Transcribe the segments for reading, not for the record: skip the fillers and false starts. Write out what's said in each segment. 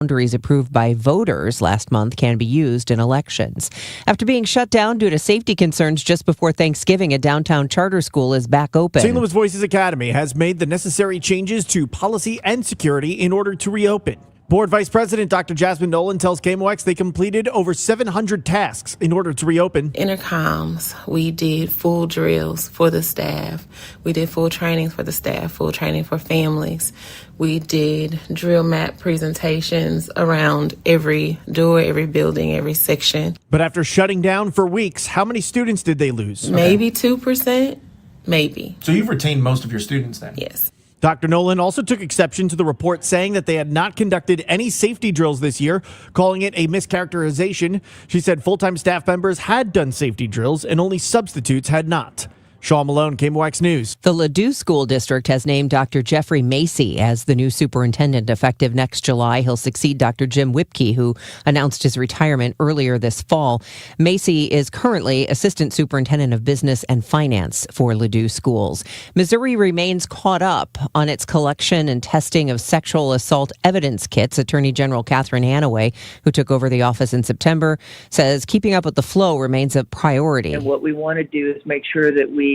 boundaries approved by voters last month can be used in elections. After being shut down due to safety concerns just before Thanksgiving, a downtown charter school is back open. St. Louis Voices Academy has made the necessary changes to policy and security in order to reopen. Board Vice President Dr. Jasmine Nolan tells KMOX they completed over 700 tasks in order to reopen. Intercoms, we did full drills for the staff. We did full trainings for the staff, full training for families. We did drill map presentations around every door, every building, every section. But after shutting down for weeks, how many students did they lose? Maybe 2%, maybe. So you've retained most of your students then? Yes. Dr. Nolan also took exception to the report saying that they had not conducted any safety drills this year, calling it a mischaracterization. She said full-time staff members had done safety drills and only substitutes had not. Sean Malone, KMOX News. The Ladue School District has named Dr. Jeffrey Macy as the new superintendent effective next July. He'll succeed Dr. Jim Whipke, who announced his retirement earlier this fall. Macy is currently assistant superintendent of business and finance for Ladue Schools. Missouri remains caught up on its collection and testing of sexual assault evidence kits. Attorney General Catherine Hanaway, who took over the office in September, says keeping up with the flow remains a priority. And what we want to do is make sure that we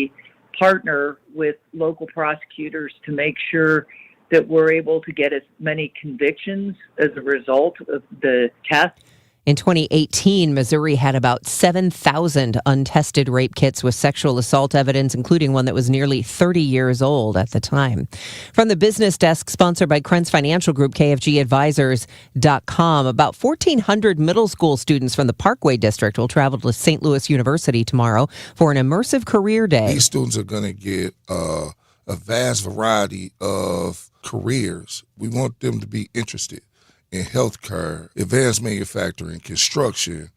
partner with local prosecutors to make sure that we're able to get as many convictions as a result of the test. In 2018, Missouri had about 7,000 untested rape kits with sexual assault evidence, including one that was nearly 30 years old at the time. From the business desk, sponsored by Krenz Financial Group, KFGadvisors.com, about 1,400 middle school students from the Parkway District will travel to St. Louis University tomorrow for an immersive career day. These students are going to get a vast variety of careers. We want them to be interested in healthcare, advanced manufacturing, construction,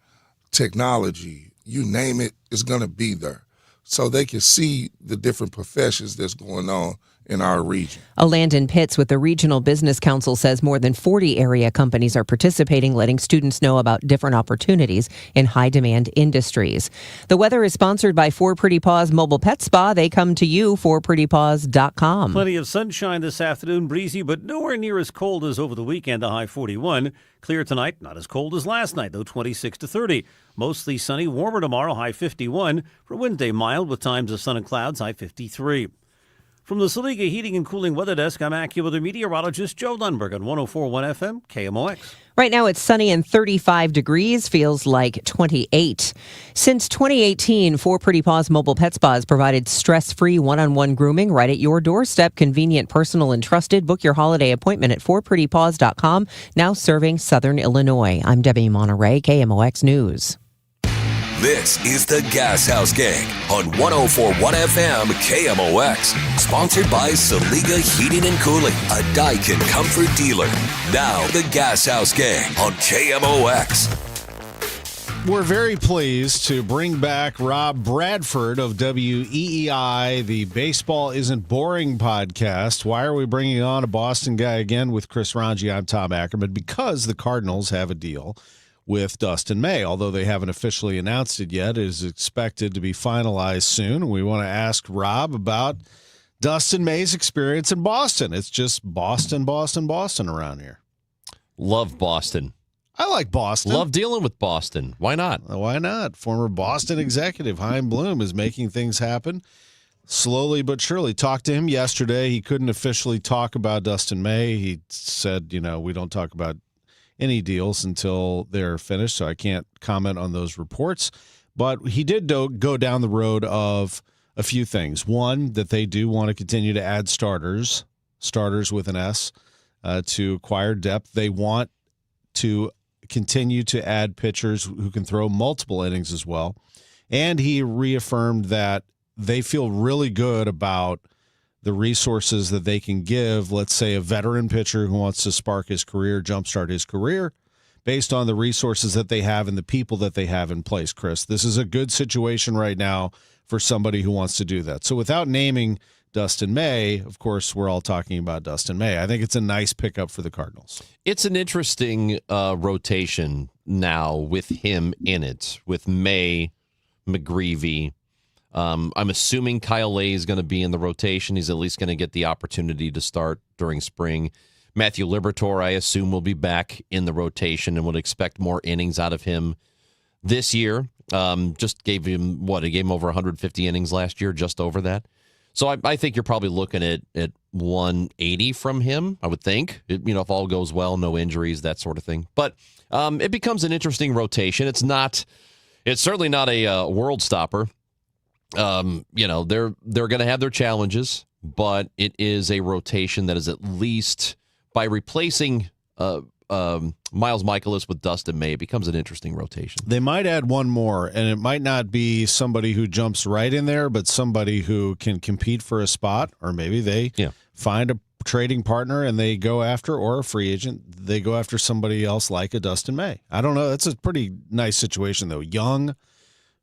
technology, you name it, is going to be there. So they can see the different professions that's going on in our region. Landon Pitts with the Regional Business Council says more than 40 area companies are participating, letting students know about different opportunities in high-demand industries. The weather is sponsored by Four Pretty Paws Mobile Pet Spa. They come to you, fourprettypaws.com. Plenty of sunshine this afternoon, breezy, but nowhere near as cold as over the weekend, a high 41. Clear tonight, not as cold as last night, though 26 to 30. Mostly sunny, warmer tomorrow, high 51. For Wednesday, mild with times of sun and clouds, high 53. From the Saliga Heating and Cooling Weather Desk, I'm AccuWeather meteorologist Joe Lundberg on 104.1 FM, KMOX. Right now it's sunny and 35 degrees, feels like 28. Since 2018, Four Pretty Paws Mobile Pet Spa has provided stress-free one-on-one grooming right at your doorstep. Convenient, personal, and trusted. Book your holiday appointment at fourprettypaws.com. Now serving Southern Illinois. I'm Debbie Monterey, KMOX News. This is the Gashouse Gang on 104.1 FM KMOX. Sponsored by Saliga Heating and Cooling, a Daikin comfort dealer. Now the Gashouse Gang on KMOX. We're very pleased to bring back Rob Bradford of WEEI, the Baseball Isn't Boring podcast. Why are we bringing on a Boston guy again with Chris Ranji? I'm Tom Ackerman. Because the Cardinals have a deal with Dustin May. Although they haven't officially announced it yet, it is expected to be finalized soon. We want to ask Rob about Dustin May's experience in Boston. It's just Boston, Boston, Boston around here. Love Boston. I like Boston. Love dealing with Boston. Why not? Why not? Former Boston executive Chaim Bloom is making things happen slowly but surely. Talked to him yesterday. He couldn't officially talk about Dustin May. He said, we don't talk about any deals until they're finished, so I can't comment on those reports. But he did go down the road of a few things. One, that they do want to continue to add starters with an S, to acquire depth. They want to continue to add pitchers who can throw multiple innings as well. And he reaffirmed that they feel really good about the resources that they can give, let's say, a veteran pitcher who wants to spark his career, jumpstart his career, based on the resources that they have and the people that they have in place, Chris. This is a good situation right now for somebody who wants to do that. So without naming Dustin May, of course, we're all talking about Dustin May. I think it's a nice pickup for the Cardinals. It's an interesting rotation now with him in it, with May, McGreevy. I'm assuming Kyle Lay is going to be in the rotation. He's at least going to get the opportunity to start during spring. Matthew Liberatore, I assume, will be back in the rotation and would expect more innings out of him this year. Just gave him, he gave him over 150 innings last year, just over that. So I think you're probably looking at 180 from him, I would think. If all goes well, no injuries, that sort of thing. But it becomes an interesting rotation. It's certainly not a world stopper. They're going to have their challenges, but it is a rotation that is, at least by replacing Miles Michaelis with Dustin May, it becomes an interesting rotation. They might add one more, and it might not be somebody who jumps right in there, but somebody who can compete for a spot, or maybe they find a trading partner and they go after, or a free agent, they go after somebody else like a Dustin May. I don't know. That's a pretty nice situation, though. Young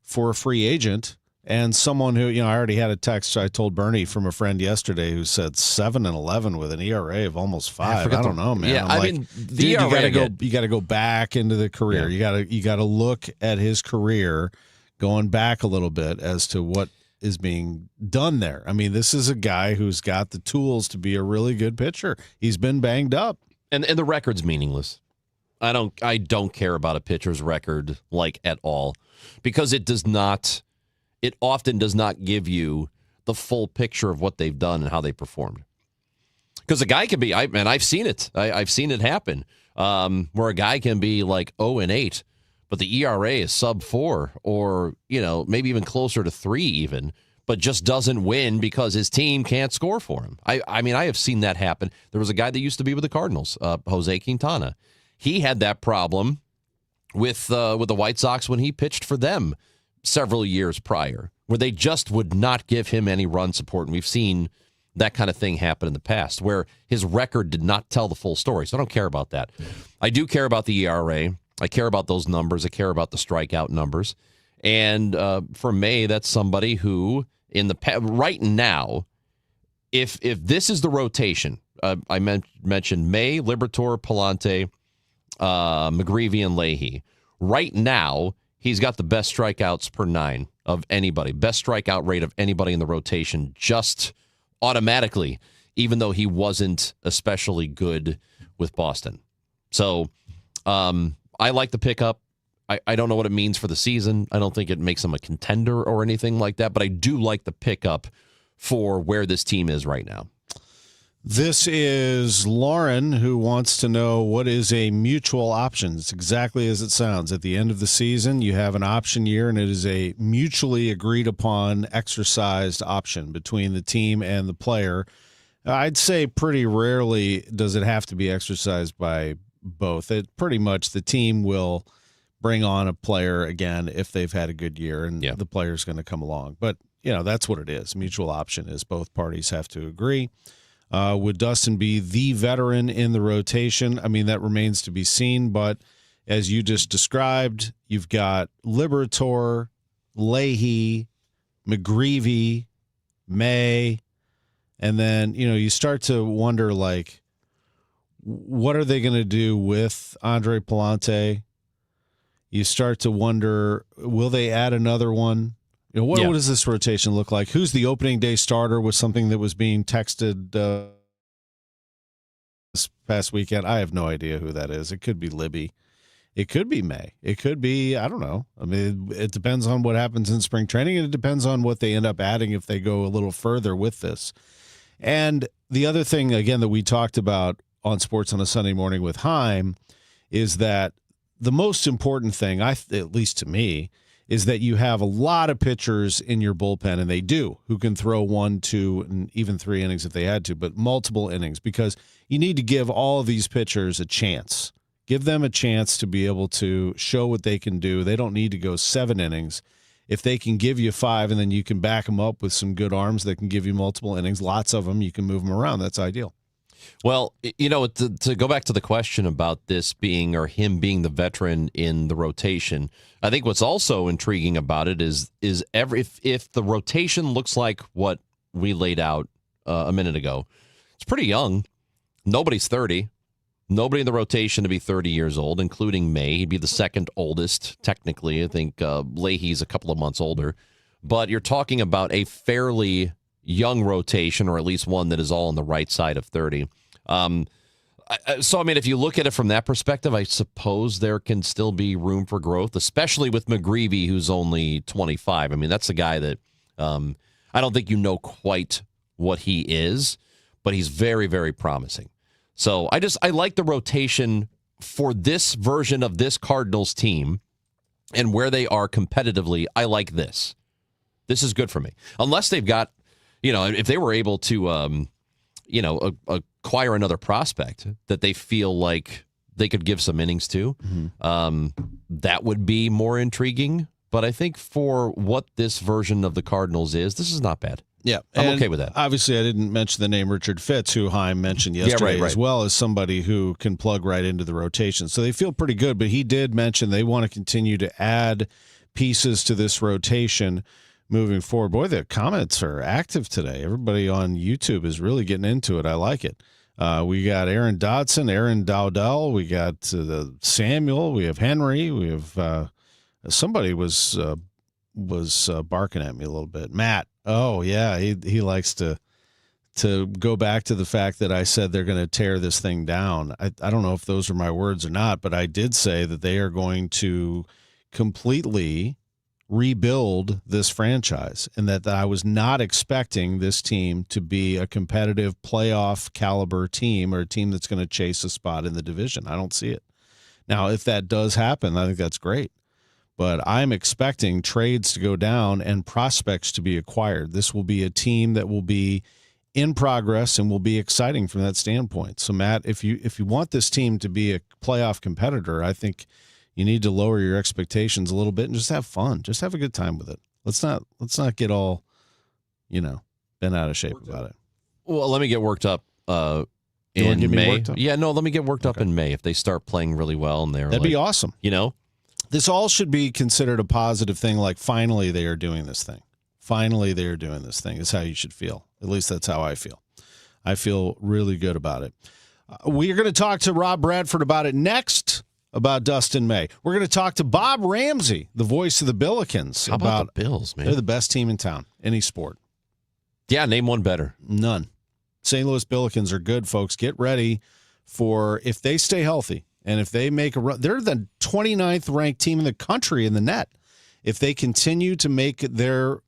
for a free agent. And someone who, I already had a text I told Bernie from a friend yesterday who said 7-11 with an ERA of almost 5. I don't know, man. Yeah, I'm you got to go back into the career. Yeah. You got to look at his career going back a little bit as to what is being done there. I mean, this is a guy who's got the tools to be a really good pitcher. He's been banged up. And the record's meaningless. I don't care about a pitcher's record at all, because it often does not give you the full picture of what they've done and how they performed. Because a guy can be, I've seen it. I've seen it happen, where a guy can be 0-8, but the ERA is sub 4, or maybe even closer to 3 even, but just doesn't win because his team can't score for him. I have seen that happen. There was a guy that used to be with the Cardinals, Jose Quintana. He had that problem with the White Sox when he pitched for them several years prior, where they just would not give him any run support. And we've seen that kind of thing happen in the past, where his record did not tell the full story. So I don't care about that. I do care about the ERA. I care about those numbers. I care about the strikeout numbers. And for May, that's somebody who, right now, if this is the rotation, I mentioned May, Liberatore, Palante, McGreevy, and Leahy. Right now, he's got the best strikeouts per 9 of anybody, best strikeout rate of anybody in the rotation, just automatically, even though he wasn't especially good with Boston. So I like the pickup. I don't know what it means for the season. I don't think it makes him a contender or anything like that, but I do like the pickup for where this team is right now. This is Lauren, who wants to know what is a mutual option. It's exactly as it sounds. At the end of the season, you have an option year, and it is a mutually agreed upon exercised option between the team and the player. I'd say pretty rarely does it have to be exercised by both. It pretty much, the team will bring on a player again if they've had a good year, and the player's going to come along. But, that's what it is. Mutual option is both parties have to agree. Would Dustin be the veteran in the rotation? I mean, that remains to be seen. But as you just described, you've got Liberatore, Leahy, McGreevy, May, and then, you start to wonder, what are they going to do with Andre Palante? You start to wonder, will they add another one? What does this rotation look like? Who's the opening day starter was something that was being texted this past weekend. I have no idea who that is. It could be Libby. It could be May. It could be, I don't know. I mean, it depends on what happens in spring training, and it depends on what they end up adding if they go a little further with this. And the other thing, again, that we talked about on Sports on a Sunday Morning with Heim is that the most important thing, at least to me, is that you have a lot of pitchers in your bullpen, and they do, who can throw 1, 2, and even 3 innings if they had to, but multiple innings, because you need to give all of these pitchers a chance. Give them a chance to be able to show what they can do. They don't need to go 7 innings. If they can give you 5 and then you can back them up with some good arms that can give you multiple innings, lots of them, you can move them around. That's ideal. Well, to go back to the question about this being, or him being, the veteran in the rotation, I think what's also intriguing about it is if the rotation looks like what we laid out a minute ago, it's pretty young. Nobody's 30. Nobody in the rotation to be 30 years old, including May. He'd be the second oldest, technically. I think Leahy's a couple of months older. But you're talking about a fairly young rotation, or at least one that is all on the right side of 30. So, I mean, if you look at it from that perspective, I suppose there can still be room for growth, especially with McGreevy, who's only 25. I mean, that's a guy that I don't think you know quite what he is, but he's very, very promising. So I like the rotation for this version of this Cardinals team and where they are competitively. I like this. This is good for me. Unless they've got, if they were able to, acquire another prospect that they feel like they could give some innings to, that would be more intriguing. But I think for what this version of the Cardinals is, this is not bad. Yeah, I'm okay with that. Obviously, I didn't mention the name Richard Fitz, who Heim mentioned yesterday, right. as well as somebody who can plug right into the rotation. So they feel pretty good, but he did mention they want to continue to add pieces to this rotation moving forward. Boy, the comments are active today. Everybody on YouTube is really getting into it. I like it. We got Aaron Dodson, Aaron Dowdell. We got Samuel. We have Henry. We have somebody was barking at me a little bit. Matt. Oh yeah, he likes to go back to the fact that I said they're going to tear this thing down. I don't know if those are my words or not, but I did say that they are going to completely rebuild this franchise, and that I was not expecting this team to be a competitive playoff caliber team or a team that's going to chase a spot in the division. I don't see it. Now, if that does happen, I think that's great. But I'm expecting trades to go down and prospects to be acquired. This will be a team that will be in progress and will be exciting from that standpoint. So, Matt, if you want this team to be a playoff competitor, I think you need to lower your expectations a little bit and just have fun. Just have a good time with it. Let's not get all, bent out of shape about it. Well, let me get worked up in May. Yeah, no, let me get worked up in May if they start playing really well and they're That'd be awesome. This all should be considered a positive thing, like finally they are doing this thing. Finally they are doing this thing is how you should feel. At least that's how I feel. I feel really good about it. We are going to talk to Rob Bradford about it next, about Dustin May. We're going to talk to Bob Ramsey, the voice of the Billikens. How about the Bills, man? They're the best team in town, any sport. Yeah, name one better. None. St. Louis Billikens are good, folks. Get ready for, if they stay healthy, and if they make a run, they're the 29th ranked team in the country in the net. If they continue to make their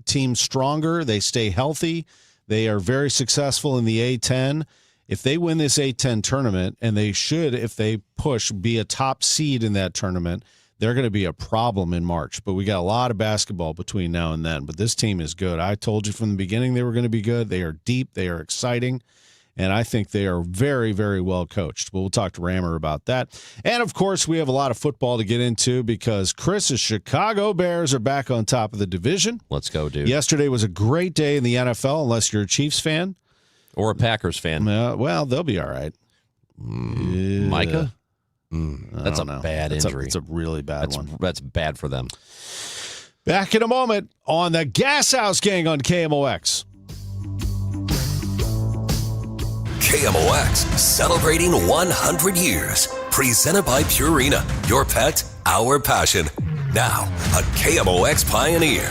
team stronger, they stay healthy, they are very successful in the A-10. If they win this A-10 tournament, and they should, if they push, be a top seed in that tournament, they're going to be a problem in March. But we got a lot of basketball between now and then. But this team is good. I told you from the beginning they were going to be good. They are deep. They are exciting. And I think they are very, very well coached. But we'll talk to Rammer about that. And, of course, we have a lot of football to get into because Chris's Chicago Bears are back on top of the division. Let's go, dude. Yesterday was a great day in the NFL, unless you're a Chiefs fan. Or a Packers fan. Well, they'll be all right. Micah? That's a bad injury. It's a really bad one. That's bad for them. Back in a moment on the Gashouse Gang on KMOX. KMOX, celebrating 100 years. Presented by Purina, your pet, our passion. Now, a KMOX pioneer.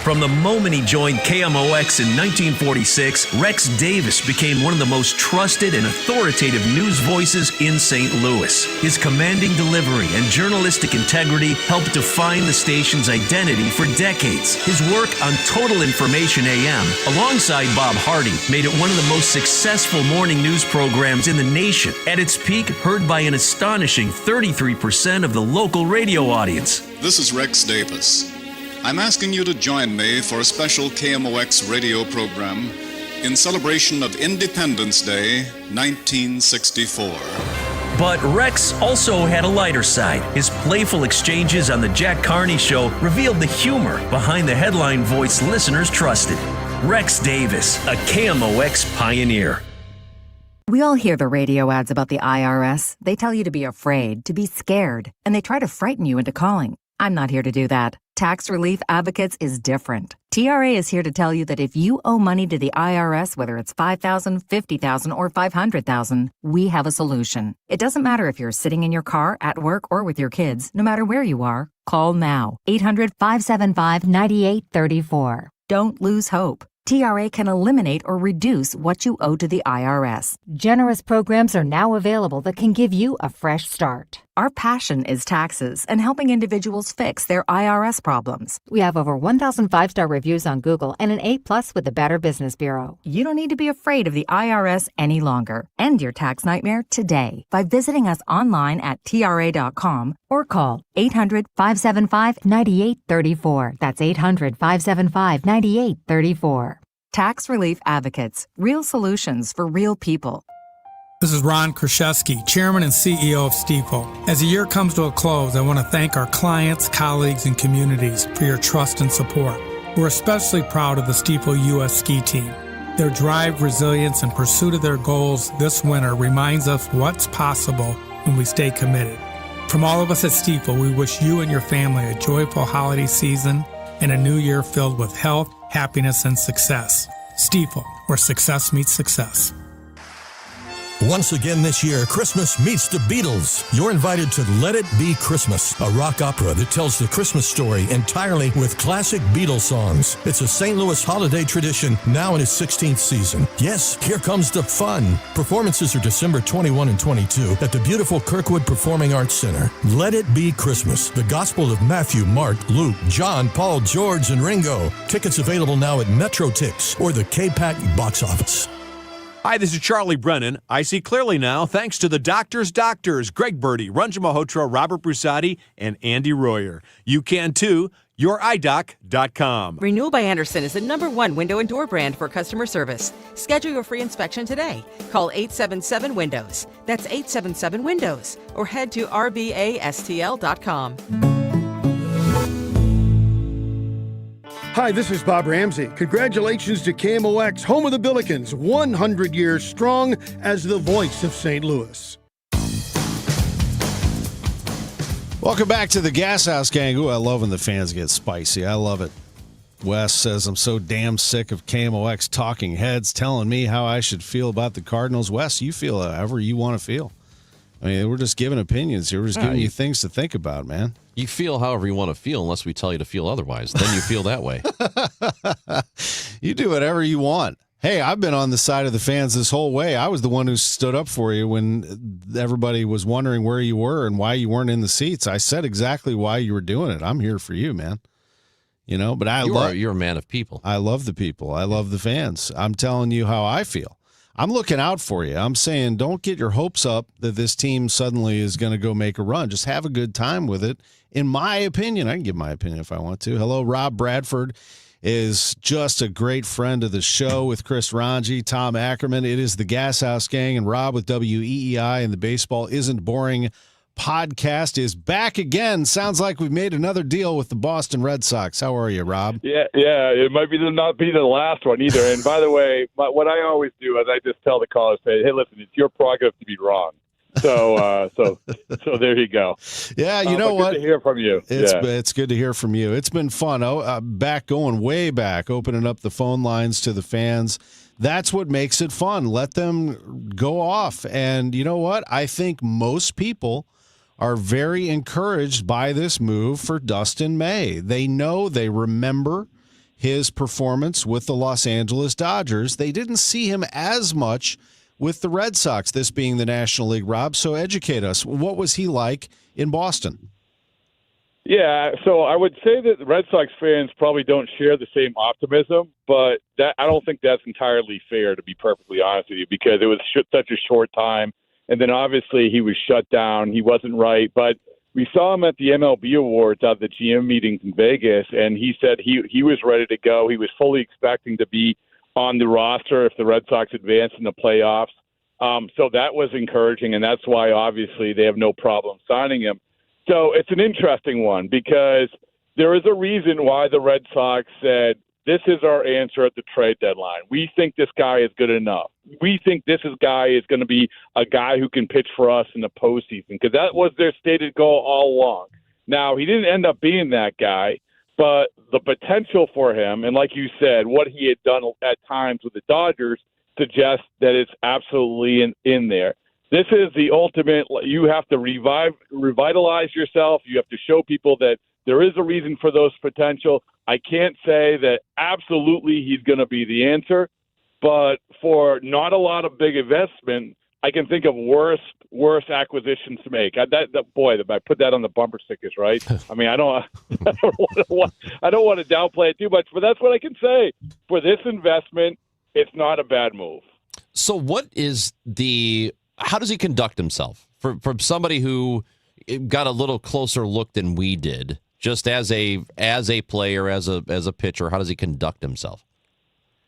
From the moment he joined KMOX in 1946, Rex Davis became one of the most trusted and authoritative news voices in St. Louis. His commanding delivery and journalistic integrity helped define the station's identity for decades. His work on Total Information AM, alongside Bob Hardy, made it one of the most successful morning news programs in the nation. At its peak, heard by an astonishing 33% of the local radio audience. This is Rex Davis. I'm asking you to join me for a special KMOX radio program in celebration of Independence Day, 1964. But Rex also had a lighter side. His playful exchanges on the Jack Carney Show revealed the humor behind the headline voice listeners trusted. Rex Davis, a KMOX pioneer. We all hear the radio ads about the IRS. They tell you to be afraid, to be scared, and they try to frighten you into calling. I'm not here to do that. Tax Relief Advocates is different. TRA is here to tell you that if you owe money to the IRS, whether it's $5,000, $50,000, or $500,000, we have a solution. It doesn't matter if you're sitting in your car, at work, or with your kids. No matter where you are, call now. 800-575-9834. Don't lose hope. TRA can eliminate or reduce what you owe to the IRS. Generous programs are now available that can give you a fresh start. Our passion is taxes and helping individuals fix their IRS problems. We have over 1,000 five-star reviews on Google and an A+ with the Better Business Bureau. You don't need to be afraid of the IRS any longer. End your tax nightmare today by visiting us online at TRA.com or call 800-575-9834. That's 800-575-9834. Tax Relief Advocates. Real solutions for real people. This is Ron Kraszewski, Chairman and CEO of Stifel. As the year comes to a close, I want to thank our clients, colleagues, and communities for your trust and support. We're especially proud of the Stifel U.S. ski team. Their drive, resilience, and pursuit of their goals this winter reminds us what's possible when we stay committed. From all of us at Stifel, we wish you and your family a joyful holiday season and a new year filled with health, happiness, and success. Stifel, where success meets success. Once again this year, Christmas meets the Beatles. You're invited to Let It Be Christmas, a rock opera that tells the Christmas story entirely with classic Beatles songs. It's a St. Louis holiday tradition, now in its 16th season. Yes, here comes the fun. Performances are December 21 and 22 at the beautiful Kirkwood Performing Arts Center. Let It Be Christmas, the gospel of Matthew, Mark, Luke, John, Paul, George, and Ringo. Tickets available now at MetroTix or the K-Pack box office. Hi, this is Charlie Brennan. I see clearly now thanks to the doctors, Greg Birdie, Ranjan Malhotra, Robert Brusati, and Andy Royer. You can too. YourEyeDoc.com. Renewal by Andersen is the #1 window and door brand for customer service. Schedule your free inspection today. Call 877-WINDOWS. That's 877-WINDOWS. Or head to rbastl.com. Hi, this is Bob Ramsey. Congratulations to KMOX, home of the Billikens, 100 years strong as the voice of St. Louis. Welcome back to the Gashouse Gang. Ooh, I love when the fans get spicy. I love it. Wes says, I'm so damn sick of KMOX talking heads telling me how I should feel about the Cardinals. Wes, you feel however you want to feel. I mean, we're just giving opinions here. We're just giving you things to think about, man. You feel however you want to feel unless we tell you to feel otherwise. Then you feel that way. You do whatever you want. Hey, I've been on the side of the fans this whole way. I was the one who stood up for you when everybody was wondering where you were and why you weren't in the seats. I said exactly why you were doing it. I'm here for you, man. You know, but you're a man of people. I love the people. I love the fans. I'm telling you how I feel. I'm looking out for you. I'm saying don't get your hopes up that this team suddenly is going to go make a run. Just have a good time with it. In my opinion, I can give my opinion if I want to. Hello, Rob Bradford is just a great friend of the show with Chris Ranji, Tom Ackerman. It is the Gashouse Gang, and Rob with WEEI and the Baseball Isn't Boring podcast is back again. Sounds like we've made another deal with the Boston Red Sox. How are you, Rob? Yeah, it might be not be the last one either. And by the way, what I always do is I just tell the callers, say, hey, listen, it's your prerogative to be wrong. So there you go. Yeah, you know what? Good to hear from you. It's good to hear from you. It's been fun. Going way back, opening up the phone lines to the fans. That's what makes it fun. Let them go off. And you know what? I think most people are very encouraged by this move for Dustin May. They remember his performance with the Los Angeles Dodgers. They didn't see him as much with the Red Sox, this being the National League, Rob. So educate us. What was he like in Boston? Yeah, so I would say that the Red Sox fans probably don't share the same optimism, but I don't think that's entirely fair, to be perfectly honest with you, because it was such a short time. And then obviously he was shut down. He wasn't right. But we saw him at the MLB Awards at the GM meetings in Vegas, and he said he was ready to go. He was fully expecting to be on the roster if the Red Sox advanced in the playoffs. So that was encouraging, and that's why obviously they have no problem signing him. So it's an interesting one because there is a reason why the Red Sox said, this is our answer at the trade deadline. We think this guy is good enough. We think this guy is going to be a guy who can pitch for us in the postseason, because that was their stated goal all along. Now, he didn't end up being that guy, but the potential for him, and like you said, what he had done at times with the Dodgers suggests that it's absolutely in there. This is the ultimate. You have to revitalize yourself. You have to show people that there is a reason for those potential. I can't say that absolutely he's going to be the answer, but for not a lot of big investment, I can think of worse acquisitions to make. I put that on the bumper stickers, right? I mean, I don't want to downplay it too much, but that's what I can say. For this investment, it's not a bad move. So how does he conduct himself? From somebody who got a little closer look than we did, just as a player, as a pitcher, how does he conduct himself?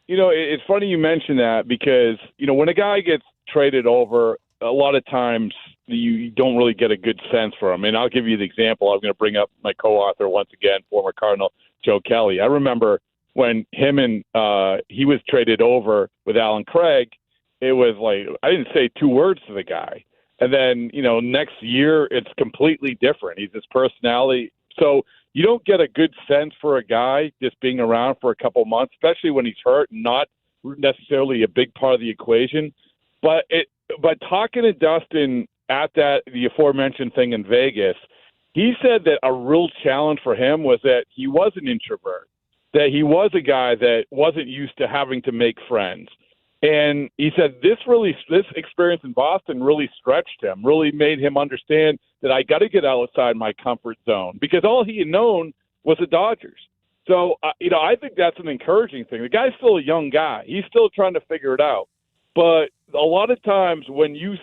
It's funny you mention that because, when a guy gets traded over, a lot of times you don't really get a good sense for him. And I'll give you the example. I'm going to bring up my co-author once again, former Cardinal Joe Kelly. I remember when him and he was traded over with Alan Craig, it was like I didn't say two words to the guy. And then, next year it's completely different. He's his personality. So you don't get a good sense for a guy just being around for a couple months, especially when he's hurt and not necessarily a big part of the equation. But talking to Dustin at the aforementioned thing in Vegas, he said that a real challenge for him was that he was an introvert, that he was a guy that wasn't used to having to make friends. And he said this experience in Boston really stretched him, really made him understand that I got to get outside my comfort zone because all he had known was the Dodgers. So, I think that's an encouraging thing. The guy's still a young guy. He's still trying to figure it out. But a lot of times when you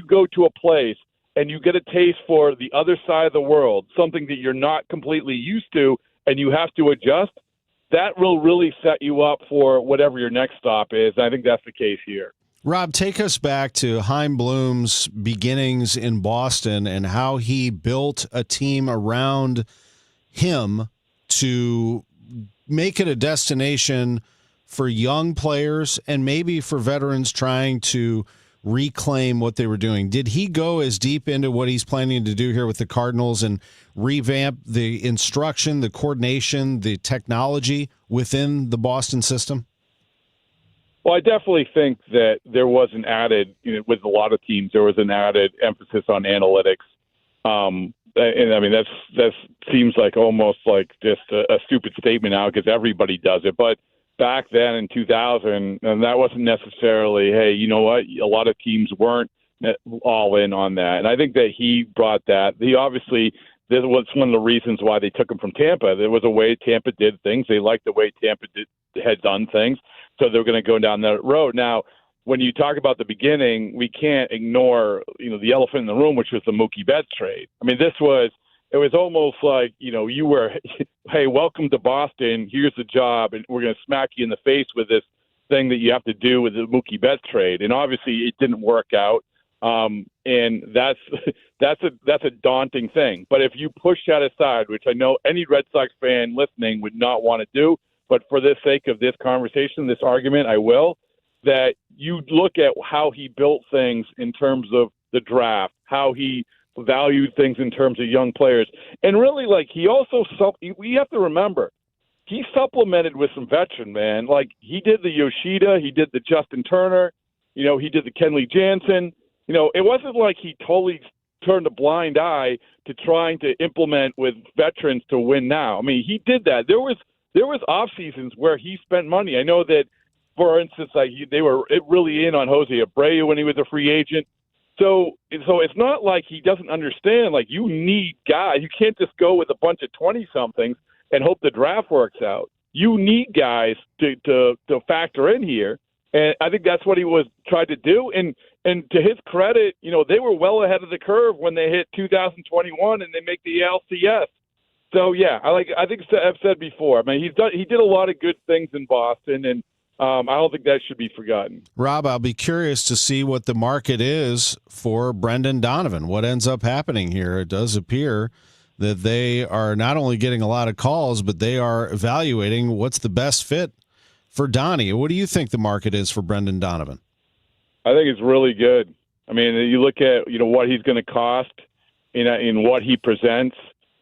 go to a place and you get a taste for the other side of the world, something that you're not completely used to, and you have to adjust, that will really set you up for whatever your next stop is. I think that's the case here. Rob, take us back to Chaim Bloom's beginnings in Boston and how he built a team around him to make it a destination for young players and maybe for veterans trying to reclaim what they were doing. Did he go as deep into what he's planning to do here with the Cardinals and revamp the instruction, the coordination, the technology within the Boston system? Well, I definitely think that there was an added, with a lot of teams, there was an added emphasis on analytics. And I mean, that seems like almost like just a stupid statement now because everybody does it. But back then in 2000, and that wasn't necessarily, hey, you know what? A lot of teams weren't all in on that. And I think that he brought that. This was one of the reasons why they took him from Tampa. There was a way Tampa did things. They liked the way Tampa had done things. So they're going to go down that road. Now, when you talk about the beginning, we can't ignore, the elephant in the room, which was the Mookie Betts trade. I mean, it was almost like, you were, hey, welcome to Boston. Here's the job. And we're going to smack you in the face with this thing that you have to do with the Mookie Betts trade. And obviously it didn't work out. And that's a daunting thing. But if you push that aside, which I know any Red Sox fan listening would not want to do, but for the sake of this conversation, this argument, I will, that you look at how he built things in terms of the draft, how he valued things in terms of young players. And really, he also, we have to remember, he supplemented with some veteran, man. Like, he did the Yoshida, he did the Justin Turner, he did the Kenley Jansen. It wasn't like he totally turned a blind eye to trying to implement with veterans to win now. I mean, he did that. There was off seasons where he spent money. I know that, for instance, they were really in on Jose Abreu when he was a free agent. So it's not like he doesn't understand. Like, you need guys. You can't just go with a bunch of 20-somethings and hope the draft works out. You need guys to factor in here, and I think that's what he was trying to do. And to his credit, they were well ahead of the curve when they hit 2021 and they make the ALCS. So yeah, I think I've said before. I mean, he did a lot of good things in Boston, and I don't think that should be forgotten. Rob, I'll be curious to see what the market is for Brendan Donovan. What ends up happening here? It does appear that they are not only getting a lot of calls, but they are evaluating what's the best fit for Donnie. What do you think the market is for Brendan Donovan? I think it's really good. I mean, you look at what he's going to cost in what he presents.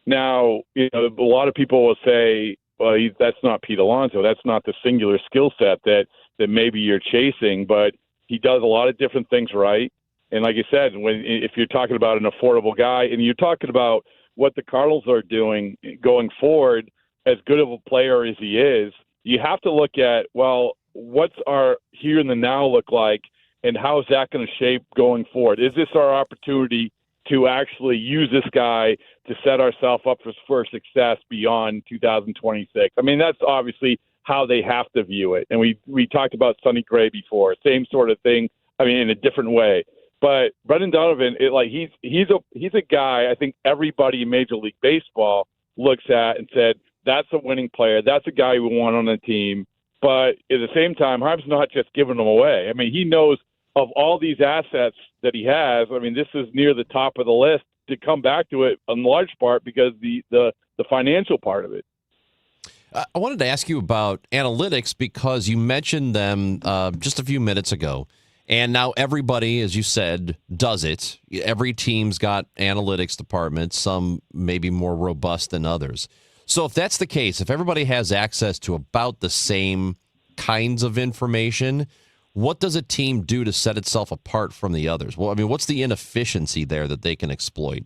Now, a lot of people will say, well, that's not Pete Alonso. That's not the singular skill set that maybe you're chasing, but he does a lot of different things right. And like you said, if you're talking about an affordable guy and you're talking about what the Cardinals are doing going forward, as good of a player as he is, you have to look at, well, what's our here and the now look like, and how is that going to shape going forward? Is this our opportunity to actually use this guy to set ourselves up for success beyond 2026? I mean, that's obviously how they have to view it. And we talked about Sonny Gray before, same sort of thing. I mean, in a different way. But Brendan Donovan, he's a guy I think everybody in Major League Baseball looks at and said, that's a winning player. That's a guy we want on the team. But at the same time, Harm's not just giving them away. I mean, he knows of all these assets that he has. I mean, this is near the top of the list to come back to it in large part because the financial part of it. I wanted to ask you about analytics because you mentioned them just a few minutes ago. And now everybody, as you said, does it. Every team's got analytics departments, some maybe more robust than others. So if that's the case, if everybody has access to about the same kinds of information, what does a team do to set itself apart from the others? Well, I mean, what's the inefficiency there that they can exploit?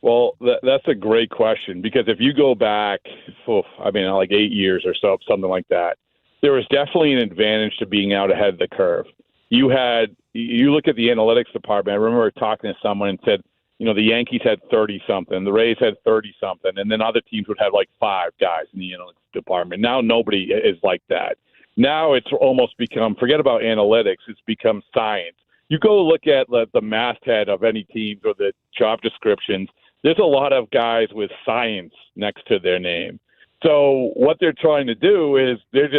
Well, that's a great question because if you go back, like 8 years or so, something like that, there was definitely an advantage to being out ahead of the curve. You look at the analytics department. I remember talking to someone and said, the Yankees had 30-something, the Rays had 30-something, and then other teams would have like 5 guys in the analytics department. Now nobody is like that. Now it's almost become, forget about analytics, it's become science. You go look at the masthead of any teams or the job descriptions, there's a lot of guys with science next to their name. So what they're trying to do is they're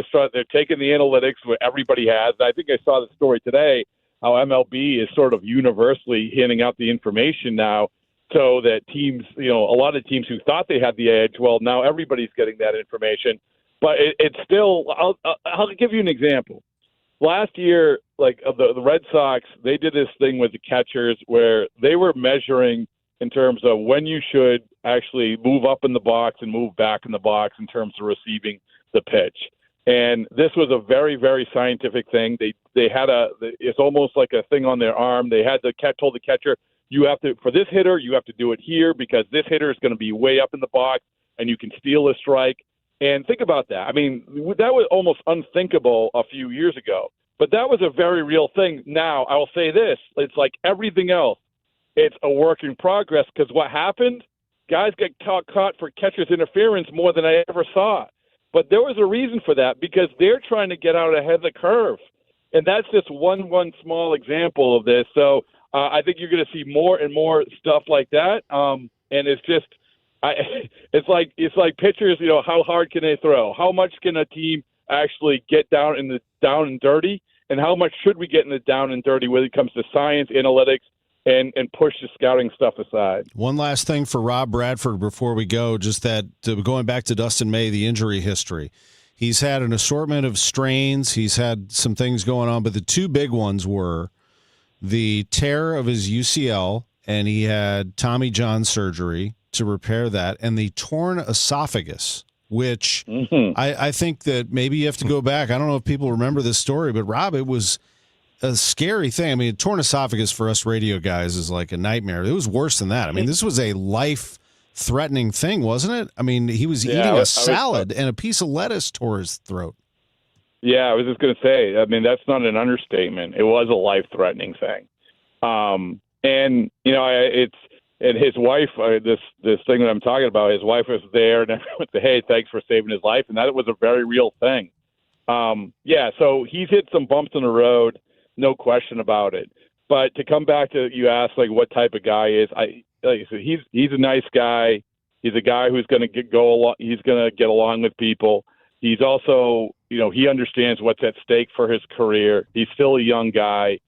taking the analytics what everybody has. I think I saw the story today how MLB is sort of universally handing out the information now so that teams, a lot of teams who thought they had the edge, well, now everybody's getting that information. But it's still, I'll give you an example. Last year, the Red Sox, they did this thing with the catchers where they were measuring in terms of when you should actually move up in the box and move back in the box in terms of receiving the pitch. And this was a very, very scientific thing. They had it's almost like a thing on their arm. They had told the catcher, for this hitter, you have to do it here because this hitter is going to be way up in the box and you can steal a strike. And think about that. I mean, that was almost unthinkable a few years ago, but that was a very real thing. Now, I will say this, it's like everything else. It's a work in progress because what happened, guys get caught for catcher's interference more than I ever saw. But there was a reason for that because they're trying to get out ahead of the curve. And that's just one small example of this. So I think you're going to see more and more stuff like that. And it's just, it's like pitchers, how hard can they throw? How much can a team actually get down and dirty? And how much should we get in the down and dirty when it comes to science, analytics, and push the scouting stuff aside? One last thing for Rob Bradford before we go, just that going back to Dustin May, the injury history. He's had an assortment of strains. He's had some things going on, but the 2 big ones were the tear of his UCL, and he had Tommy John surgery to repair that, and the torn esophagus, which I think that maybe you have to go back. I don't know if people remember this story, but Rob, it was a scary thing. I mean, a torn esophagus for us radio guys is like a nightmare. It was worse than that. I mean, this was a life-threatening thing, wasn't it? I mean, he was eating a salad and a piece of lettuce tore his throat. Yeah, I was just going to say, I mean, that's not an understatement. It was a life-threatening thing. And his wife, this thing that I'm talking about, his wife was there and everyone said, hey, thanks for saving his life. And that was a very real thing. So he's hit some bumps in the road. No question about it. But to come back to you asked what type of guy is, he's a nice guy. He's a guy who's going to go along. He's going to get along with people. He's also, he understands what's at stake for his career. He's still a young guy,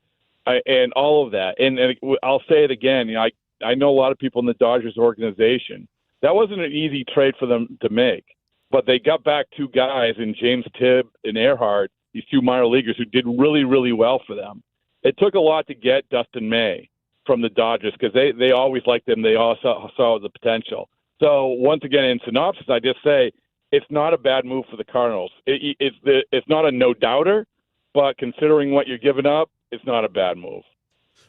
and all of that. And I'll say it again. I know a lot of people in the Dodgers organization. That wasn't an easy trade for them to make, but they got back 2 guys in James Tibb and Earhart. These 2 minor leaguers who did really, really well for them. It took a lot to get Dustin May from the Dodgers because they always liked him. They also saw the potential. So once again, in synopsis, I just say it's not a bad move for the Cardinals. It's not a no-doubter, but considering what you're giving up, it's not a bad move.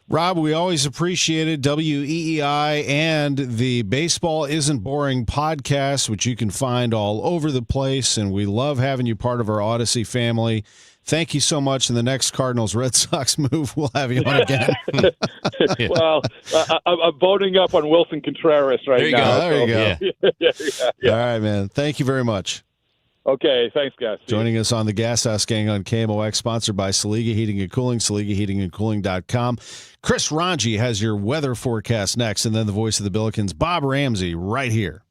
Rob, we always appreciated WEEI and the Baseball Isn't Boring podcast, which you can find all over the place, and we love having you part of our Odyssey family. Thank you so much. In the next Cardinals-Red Sox move, we'll have you on again. Well, I'm voting up on Wilson Contreras right now. There you go. Yeah. All right, man. Thank you very much. Okay, thanks, guys. Joining us on the Gashouse Gang on KMOX, sponsored by Saliga Heating and Cooling, SaligaHeatingandCooling.com. Chris Ranji has your weather forecast next, and then the voice of the Billikens, Bob Ramsey, right here.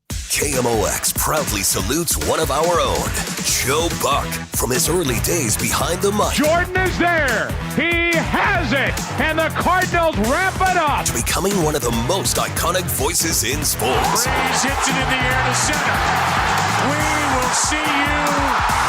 KMOX proudly salutes one of our own, Joe Buck, from his early days behind the mic. Jordan is there. He has it. And the Cardinals wrap it up. To becoming one of the most iconic voices in sports. Breeze hits it in the air to center. We will see you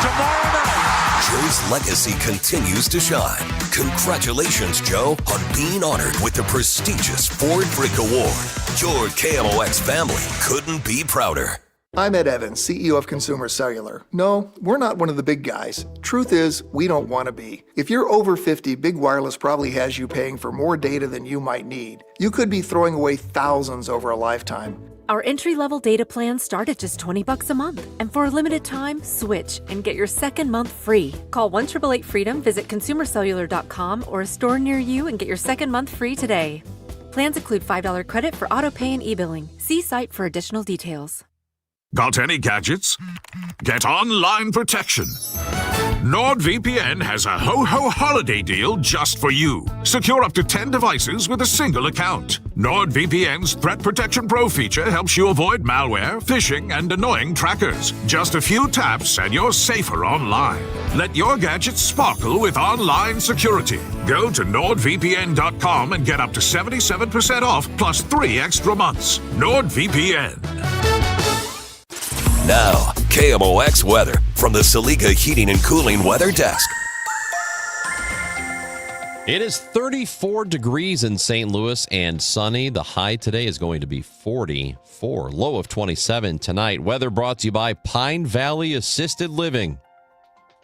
tomorrow night. Joe's legacy continues to shine. Congratulations, Joe, on being honored with the prestigious Ford Brick Award. Your KMOX family couldn't be prouder. I'm Ed Evans, CEO of Consumer Cellular. No, we're not one of the big guys. Truth is, we don't want to be. If you're over 50, Big Wireless probably has you paying for more data than you might need. You could be throwing away thousands over a lifetime. Our entry-level data plans start at just $20 a month. And for a limited time, switch and get your second month free. Call 1-888-FREEDOM, visit consumercellular.com or a store near you and get your second month free today. Plans include $5 credit for auto pay and e-billing. See site for additional details. Got any gadgets? Get online protection. NordVPN has a ho-ho holiday deal just for you. Secure up to 10 devices with a single account. NordVPN's Threat Protection Pro feature helps you avoid malware, phishing, and annoying trackers. Just a few taps and you're safer online. Let your gadgets sparkle with online security. Go to NordVPN.com and get up to 77% off plus 3 extra months. NordVPN. Now, KMOX weather from the Saliga Heating and Cooling Weather Desk. It is 34 degrees in St. Louis and sunny. The high today is going to be 44, low of 27 tonight. Weather brought to you by Pine Valley Assisted Living.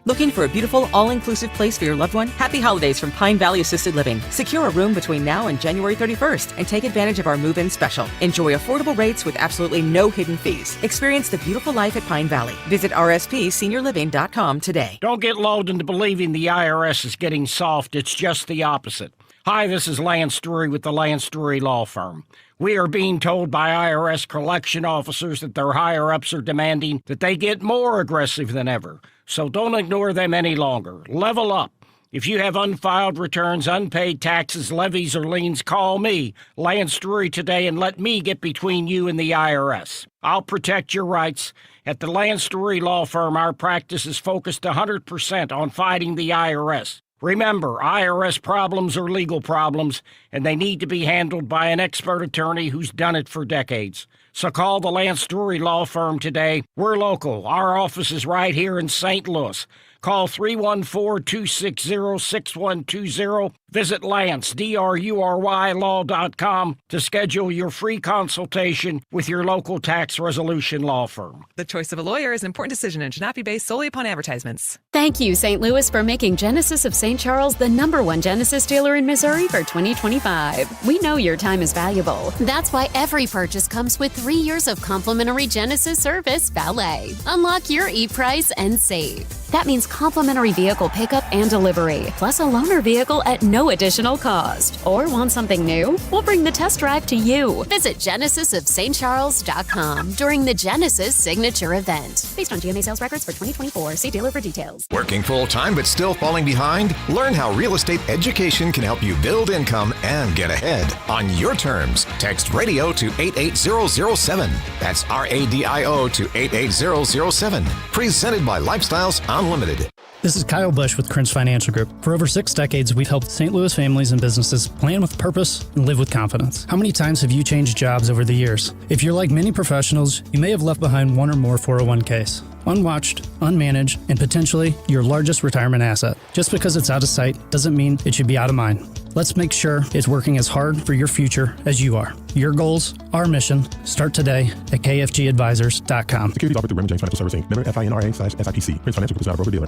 Looking for a beautiful, all-inclusive place for your loved one? Happy holidays from Pine Valley Assisted Living. Secure a room between now and January 31st and take advantage of our move-in special. Enjoy affordable rates with absolutely no hidden fees. Experience the beautiful life at Pine Valley. Visit rspseniorliving.com today. Don't get lulled into believing the IRS is getting soft. It's just the opposite. Hi, this is Lance Drury with the Lance Drury Law Firm. We are being told by IRS collection officers that their higher-ups are demanding that they get more aggressive than ever. So don't ignore them any longer. Level up. If you have unfiled returns, unpaid taxes, levies, or liens, call me, Lance Drury, today and let me get between you and the IRS. I'll protect your rights. At the Lance Drury Law Firm, our practice is focused 100% on fighting the IRS. Remember, IRS problems are legal problems, and they need to be handled by an expert attorney who's done it for decades. So call the Lance Drury Law Firm today. We're local. Our office is right here in St. Louis. Call 314-260-6120. Visit Lance, DRURY law.com to schedule your free consultation with your local tax resolution law firm. The choice of a lawyer is an important decision and should not be based solely upon advertisements. Thank you, St. Louis, for making Genesis of St. Charles the #1 Genesis dealer in Missouri for 2025. We know your time is valuable. That's why every purchase comes with 3 years of complimentary Genesis service valet. Unlock your e-price and save. That means complimentary vehicle pickup and delivery, plus a loaner vehicle at no additional cost. Or want something new? We'll bring the test drive to you. Visit genesisofstcharles.com during the Genesis Signature Event. Based on GMA sales records for 2024. See dealer for details. Working full-time but still falling behind? Learn how real estate education can help you build income and get ahead on your terms. Text radio to 88007. That's RADIO to 88007. Presented by Lifestyles Unlimited. This is Kyle Bush with Cringe Financial Group. For over 6 decades, we've helped St. Louis families and businesses plan with purpose and live with confidence. How many times have you changed jobs over the years? If you're like many professionals, you may have left behind one or more 401ks. Unwatched, unmanaged, and potentially your largest retirement asset. Just because it's out of sight doesn't mean it should be out of mind. Let's make sure it's working as hard for your future as you are. Your goals, our mission, start today at kfgadvisors.com. Securities offered through Raymond James Financial Services, Inc. Member FINRA/SIPC. Prince Financial Group is not a broker dealer.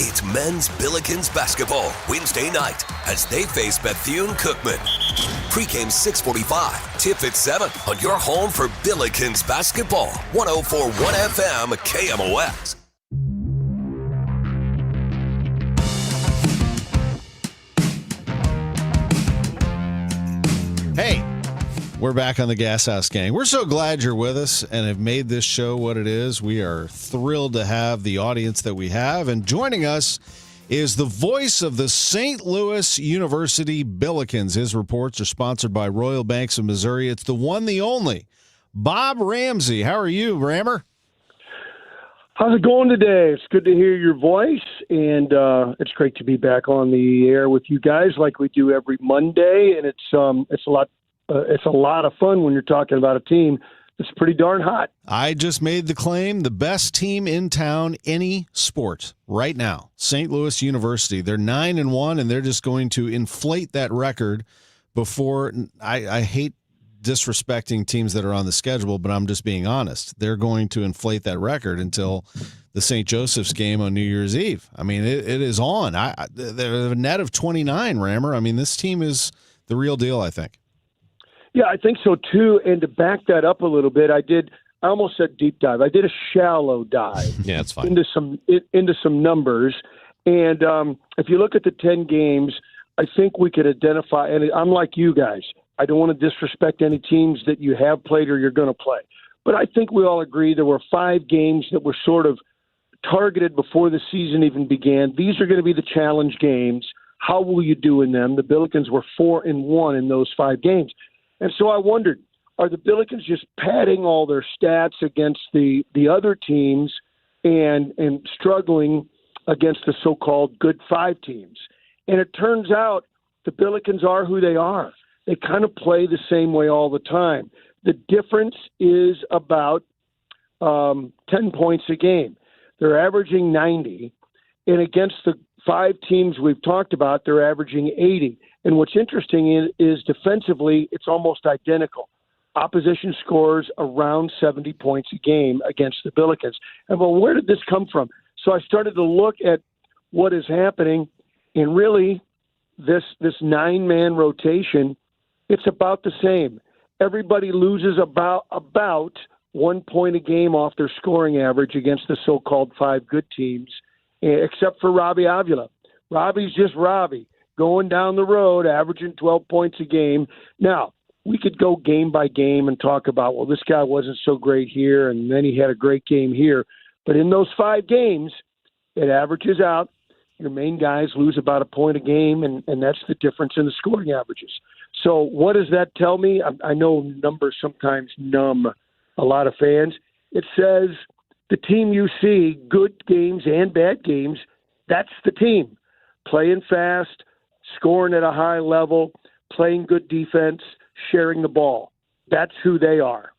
It's men's Billikens basketball Wednesday night as they face Bethune-Cookman. Pre-game 6:45, tip at 7 on your home for Billikens basketball. 104.1 FM KMOX. Hey, we're back on the Gashouse Gang. We're so glad you're with us and have made this show what it is. We are thrilled to have the audience that we have. And joining us is the voice of the St. Louis University Billikens. His reports are sponsored by Royal Banks of Missouri. It's the one, the only, Bob Ramsey. How are you, Rammer? How's it going today? It's good to hear your voice, and it's great to be back on the air with you guys like we do every Monday. And it's a lot of fun when you're talking about a team that's pretty darn hot. I just made the claim, the best team in town, any sport right now, St. Louis University. They're 9-1, and they're just going to inflate that record before. I hate disrespecting teams that are on the schedule, but I'm just being honest. They're going to inflate that record until the St. Joseph's game on New Year's Eve. I mean, it is on. They're a net of 29, Rammer. I mean, this team is the real deal, I think. Yeah, I think so too. And to back that up a little bit, I almost said deep dive. I did a shallow dive. Yeah, it's fine. Into some numbers. And if you look at the 10 games, I think we could identify, and I'm like you guys, I don't want to disrespect any teams that you have played or you're going to play. But I think we all agree there were 5 games that were sort of targeted before the season even began. These are going to be the challenge games. How will you do in them? The Billikens were 4-1 in those 5 games. And so I wondered, are the Billikens just padding all their stats against the other teams and struggling against the so-called good 5 teams? And it turns out the Billikens are who they are. They kind of play the same way all the time. The difference is about 10 points a game. They're averaging 90, and against the 5 teams we've talked about, they're averaging 80. And what's interesting is defensively, it's almost identical. Opposition scores around 70 points a game against the Billikens. And well, where did this come from? So I started to look at what is happening, and really this 9-man rotation, it's about the same. Everybody loses about 1 point a game off their scoring average against the so-called 5 good teams, except for Robbie Avila. Robbie's just Robbie, going down the road, averaging 12 points a game. Now, we could go game by game and talk about, well, this guy wasn't so great here, and then he had a great game here. But in those 5 games, it averages out. Your main guys lose about a point a game, and that's the difference in the scoring averages. So what does that tell me? I know numbers sometimes numb a lot of fans. It says the team you see, good games and bad games, that's the team. Playing fast, scoring at a high level, playing good defense, sharing the ball. That's who they are.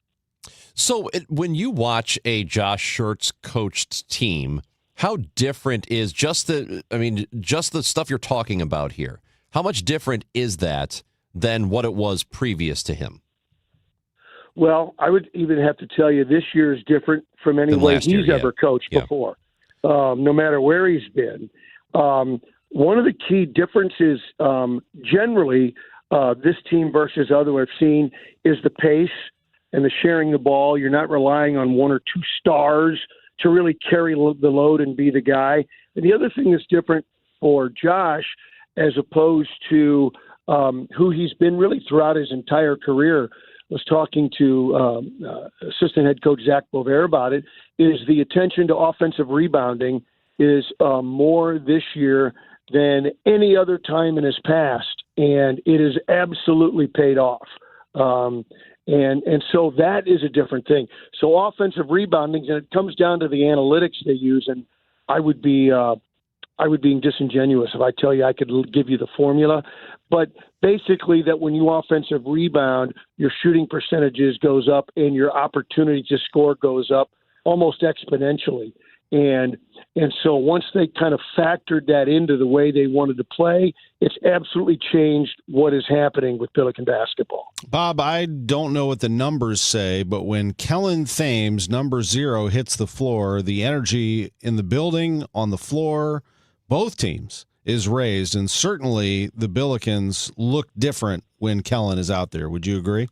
So when you watch a Josh Schertz coached team, how different is just the stuff you're talking about here? How much different is that than what it was previous to him? Well, I would even have to tell you this year is different from any way he's ever coached before, no matter where he's been. One of the key differences generally this team versus other I've seen is the pace and the sharing the ball. You're not relying on 1 or 2 stars to really carry the load and be the guy. And the other thing that's different for Josh as opposed to who he's been really throughout his entire career, was talking to assistant head coach Zach Bovair about it, is the attention to offensive rebounding is more this year than any other time in his past, and it has absolutely paid off. And so that is a different thing. So offensive rebounding, and it comes down to the analytics they use, and I would be disingenuous if I tell you I could give you the formula. But basically that when you offensive rebound, your shooting percentages goes up and your opportunity to score goes up almost exponentially. And so once they kind of factored that into the way they wanted to play, it's absolutely changed what is happening with Billiken basketball. Bob, I don't know what the numbers say, but when Kellen Thames, number 0, hits the floor, the energy in the building, on the floor, both teams is raised, and certainly the Billikens look different when Kellen is out there. Would you agree?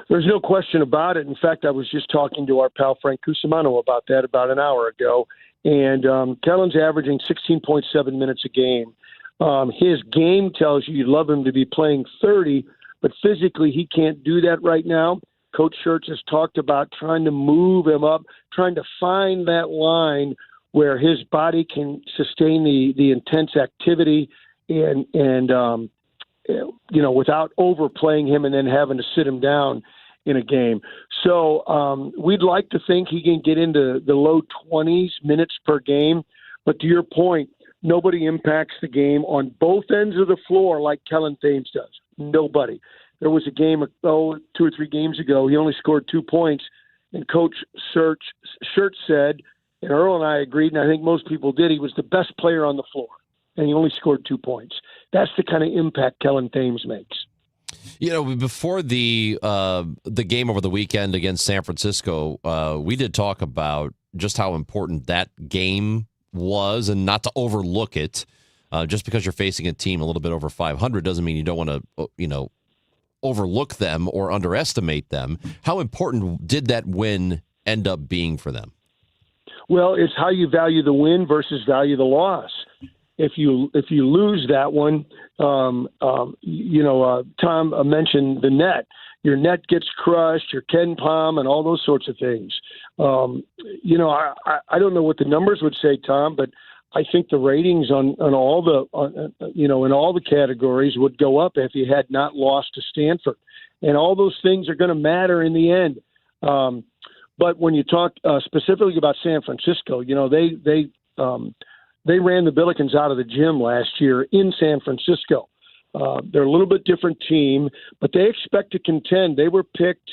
There's no question about it. In fact, I was just talking to our pal Frank Cusimano about that about an hour ago, and Kellen's averaging 16.7 minutes a game. His game tells you'd love him to be playing 30, but physically he can't do that right now. Coach Schertz has talked about trying to move him up, trying to find that line where his body can sustain the intense activity and without overplaying him and then having to sit him down in a game. So we'd like to think he can get into the low 20s minutes per game. But to your point, nobody impacts the game on both ends of the floor like Kellen Thames does. Nobody. There was a game, 2 or 3 games ago, he only scored 2 points, and Coach Schertz said, and Earl and I agreed, and I think most people did, he was the best player on the floor, and he only scored 2 points. That's the kind of impact Kellen Thames makes. Before the game over the weekend against San Francisco, we did talk about just how important that game was and not to overlook it. Just because you're facing a team a little bit over 500 doesn't mean you don't want to, overlook them or underestimate them. How important did that win end up being for them? Well, it's how you value the win versus value the loss. If you lose that one, Tom mentioned the net. Your net gets crushed, your Ken Palm, and all those sorts of things. I don't know what the numbers would say, Tom, but I think the ratings on all the in all the categories would go up if he had not lost to Stanford, and all those things are going to matter in the end. But when you talk specifically about San Francisco, they ran the Billikens out of the gym last year in San Francisco. They're a little bit different team, but they expect to contend. They were picked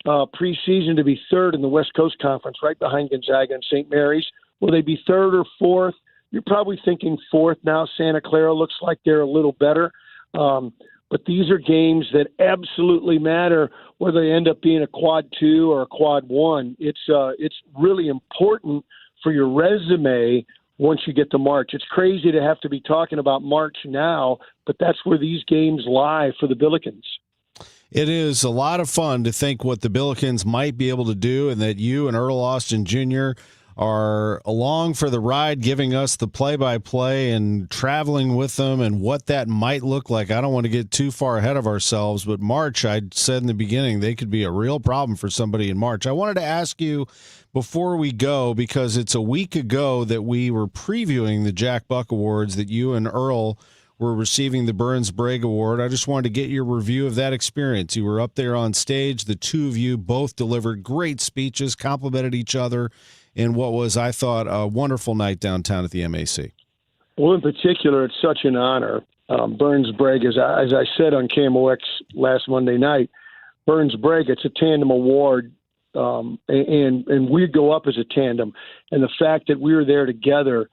preseason to be third in the West Coast Conference, right behind Gonzaga and St. Mary's. Will they be third or fourth? You're probably thinking fourth now. Santa Clara looks like they're a little better. But these are games that absolutely matter, whether they end up being a quad 2 or a quad 1. It's really important for your resume once you get to March. It's crazy to have to be talking about March now, but that's where these games lie for the Billikens. It is a lot of fun to think what the Billikens might be able to do, and that you and Earl Austin Jr. are along for the ride, giving us the play-by-play and traveling with them and what that might look like. I don't want to get too far ahead of ourselves, but March, I said in the beginning, they could be a real problem for somebody in March. I wanted to ask you before we go, because it's a week ago that we were previewing the Jack Buck Awards, that you and Earl were receiving the Burns Bragg Award. I just wanted to get your review of that experience. You were up there on stage. The two of you both delivered great speeches, complimented each other in what was, I thought, a wonderful night downtown at the MAC. Well, in particular, it's such an honor. Burns Bragg, as I said on KMOX last Monday night, Burns Bragg, it's a tandem award, and we go up as a tandem. And the fact that we were there together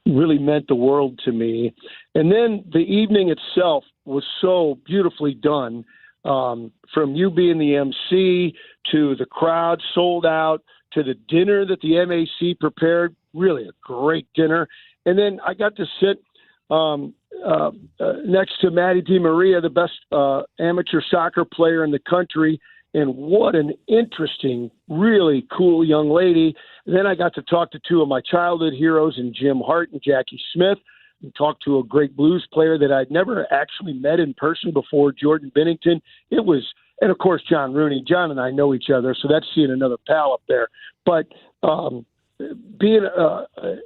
really meant the world to me. And then the evening itself was so beautifully done, from you being the MC to the crowd sold out, to the dinner that the MAC prepared, really a great dinner. And then I got to sit next to Maddie DiMaria, the best amateur soccer player in the country, and what an interesting, really cool young lady. And then I got to talk to two of my childhood heroes, in Jim Hart and Jackie Smith, and talk to a great blues player that I'd never actually met in person before, Jordan Bennington. And, of course, John Rooney. John and I know each other, so that's seeing another pal up there. But being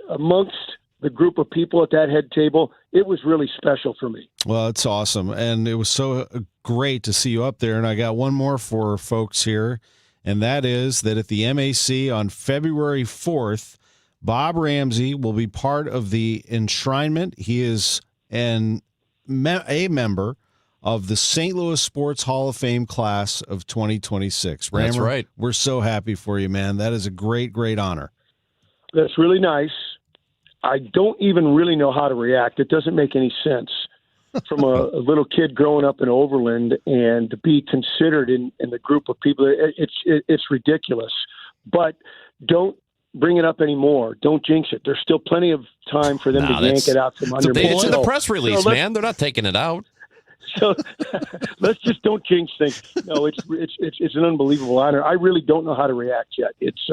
amongst the group of people at that head table, it was really special for me. Well, it's awesome, and it was so great to see you up there. And I got one more for folks here, and that is that at the MAC on February 4th, Bob Ramsey will be part of the enshrinement. He is a member of the St. Louis Sports Hall of Fame class of 2026. That's Rammer, right. We're so happy for you, man. That is a great, great honor. That's really nice. I don't even really know how to react. It doesn't make any sense from a little kid growing up in Overland, and to be considered in the group of people. It's ridiculous. But don't bring it up anymore. Don't jinx it. There's still plenty of time for them to yank it out from under. It's in the press release, man. They're not taking it out. So let's just don't jinx things. No, it's an unbelievable honor. I really don't know how to react yet. It's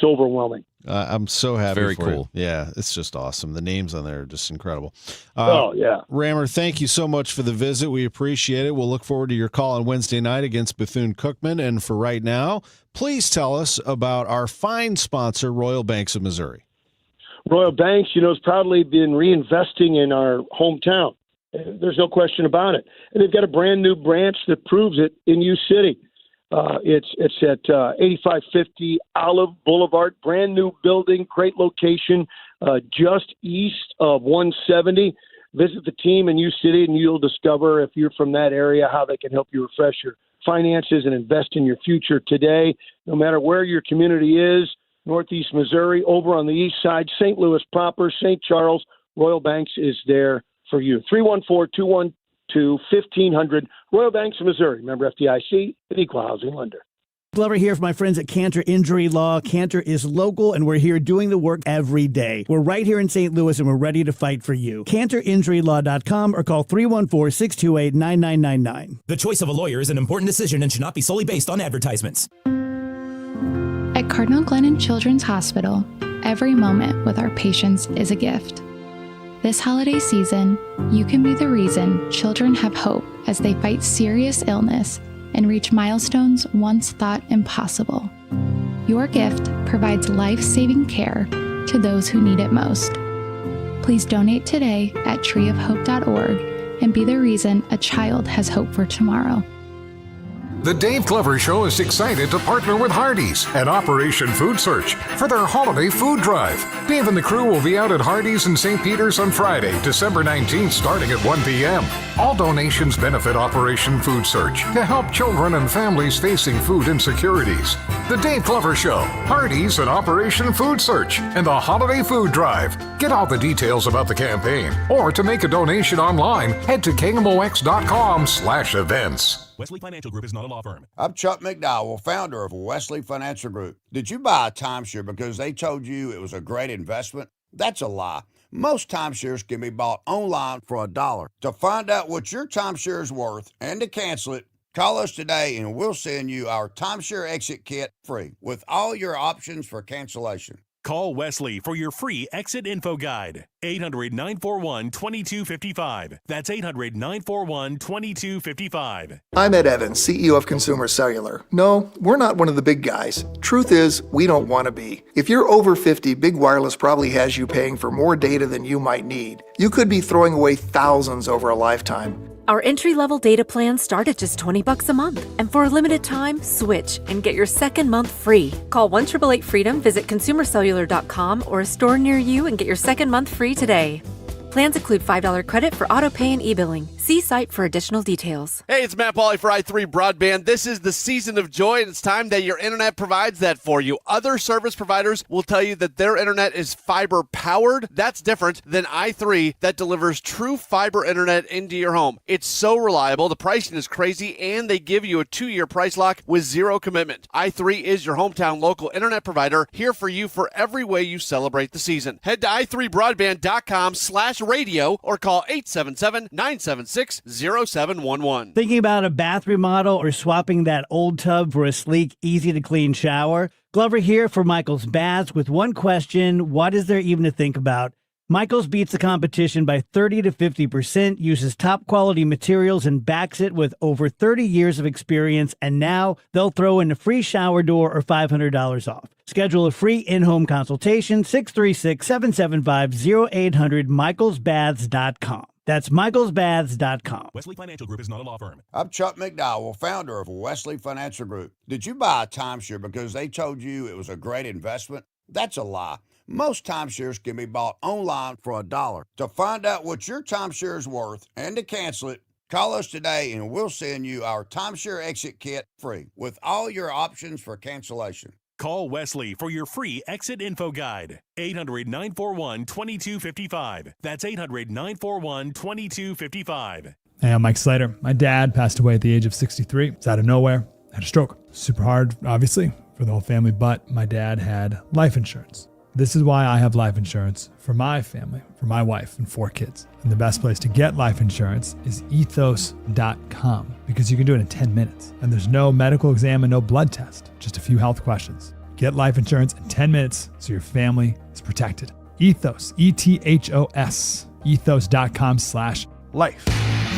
overwhelming. I'm so happy. Very for cool. You. Yeah, it's just awesome. The names on there are just incredible. Yeah. Rammer, thank you so much for the visit. We appreciate it. We'll look forward to your call on Wednesday night against Bethune-Cookman. And for right now, please tell us about our fine sponsor, Royal Banks of Missouri. Royal Banks, has proudly been reinvesting in our hometown. There's no question about it. And they've got a brand new branch that proves it in U City. It's at 8550 Olive Boulevard, brand new building, great location, just east of 170. Visit the team in U City and you'll discover, if you're from that area, how they can help you refresh your finances and invest in your future today. No matter where your community is, Northeast Missouri, over on the east side, St. Louis proper, St. Charles, Royal Banks is there for you. 314-212-1500, Royal Banks of Missouri. Member FDIC, an equal housing lender. Glover here for my friends at Cantor Injury Law. Cantor is local, and we're here doing the work every day. We're right here in St. Louis, and we're ready to fight for you. CantorInjuryLaw.com or call 314-628-9999. The choice of a lawyer is an important decision and should not be solely based on advertisements. At Cardinal Glennon Children's Hospital, every moment with our patients is a gift. This holiday season, you can be the reason children have hope as they fight serious illness and reach milestones once thought impossible. Your gift provides life-saving care to those who need it most. Please donate today at treeofhope.org and be the reason a child has hope for tomorrow. The Dave Glover Show is excited to partner with Hardee's and Operation Food Search for their holiday food drive. Dave and the crew will be out at Hardee's in St. Peters on Friday, December 19th, starting at 1 p.m. All donations benefit Operation Food Search to help children and families facing food insecurities. The Dave Glover Show, Hardee's and Operation Food Search, and the Holiday Food Drive. Get all the details about the campaign, or to make a donation online, head to KMOX.com/events. Wesley Financial Group is not a law firm. I'm Chuck McDowell, founder of Wesley Financial Group. Did you buy a timeshare because they told you it was a great investment? That's a lie. Most timeshares can be bought online for $1. To find out what your timeshare is worth and to cancel it, call us today and we'll send you our timeshare exit kit free with all your options for cancellation. Call Wesley for your free exit info guide. 800-941-2255. That's 800-941-2255. I'm Ed Evans, CEO of Consumer Cellular. No, we're not one of the big guys. Truth is, we don't want to be. If you're over 50, Big Wireless probably has you paying for more data than you might need. You could be throwing away thousands over a lifetime. Our entry-level data plans start at just $20 a month. And for a limited time, switch and get your second month free. Call 1-888-FREEDOM, visit consumercellular.com or a store near you and get your second month free today. Plans include $5 credit for auto pay and e-billing. See site for additional details. Hey, it's Matt Pauley for i3 Broadband. This is the season of joy, and it's time that your internet provides that for you. Other service providers will tell you that their internet is fiber-powered. That's different than i3 that delivers true fiber internet into your home. It's so reliable, the pricing is crazy, and they give you a 2-year price lock with zero commitment. i3 is your hometown local internet provider, here for you for every way you celebrate the season. Head to i3broadband.com/radio or call 877-976-0711. Thinking about a bath remodel or swapping that old tub for a sleek, easy-to-clean shower? Glover here for Michael's Baths with one question: what is there even to think about? Michael's beats the competition by 30 to 50%, uses top-quality materials, and backs it with over 30 years of experience, and now they'll throw in a free shower door or $500 off. Schedule a free in-home consultation, 636-775-0800, michaelsbaths.com. That's michaelsbaths.com. Wesley Financial Group is not a law firm. I'm Chuck McDowell, founder of Wesley Financial Group. Did you buy a timeshare because they told you it was a great investment? That's a lie. Most timeshares can be bought online for $1. To find out what your timeshare is worth and to cancel it, call us today and we'll send you our timeshare exit kit free with all your options for cancellation. Call Wesley for your free exit info guide. 800-941-2255. That's 800-941-2255. Hey, I'm Mike Slater. My dad passed away at the age of 63. It's out of nowhere. Had a stroke. Super hard, obviously, for the whole family, but my dad had life insurance. This is why I have life insurance for my family, for my wife and 4 kids. And the best place to get life insurance is ethos.com, because you can do it in 10 minutes. And there's no medical exam and no blood test, just a few health questions. Get life insurance in 10 minutes so your family is protected. Ethos, ETHOS, ethos.com/life.